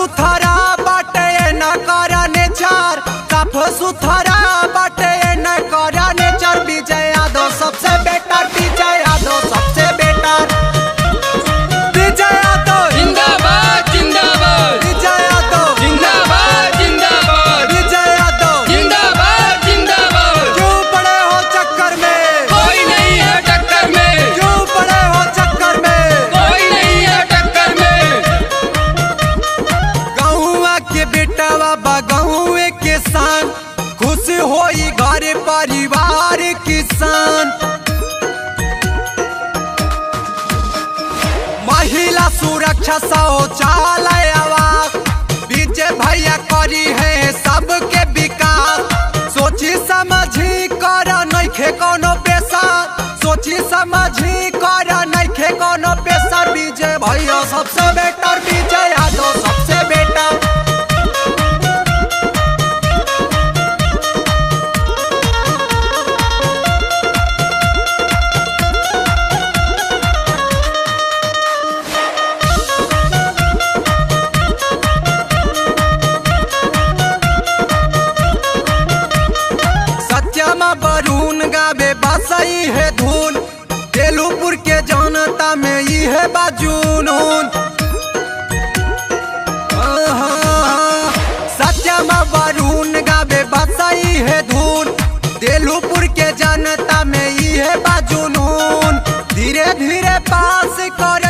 सुथरा बाटे न करा नेचर, साफ सुथरा बाटे न करा नेचर। विजय यादव सबसे बेटर, विजय यादव सबसे बेटर, विजय यादव जिंदाबाद जिंदाबाद, विजय यादव जिंदाबाद जिंदाबाद, विजय यादव जिंदाबाद जिंदाबाद। क्यों पड़े हो चक्कर में, कोई नहीं है टक्कर में, क्यों पड़े हो चक्कर में, कोई नहीं है टक्कर में। गहुआ के बेटावा बगहुए के सान, खुश होई घर परिवार किसान। महिला सुरक्षा शौचालय आवास, विजय भैया करी है सबके विकास। सोची समझी कर नइखे कोनो पेशा, सोची समझी कर नइखे कोनो पेशा। विजय भैया सबसे बेटर, विजय यादव सबसे बेटर। सत्यामा बरून गावे बसई है धुन, तेलुपुर के जनता में ई है बाजुनून। सत्यामा बरून गावे बसई है धुन, तेलुपुर के जनता में ई है बाजुनून। धीरे धीरे पास कर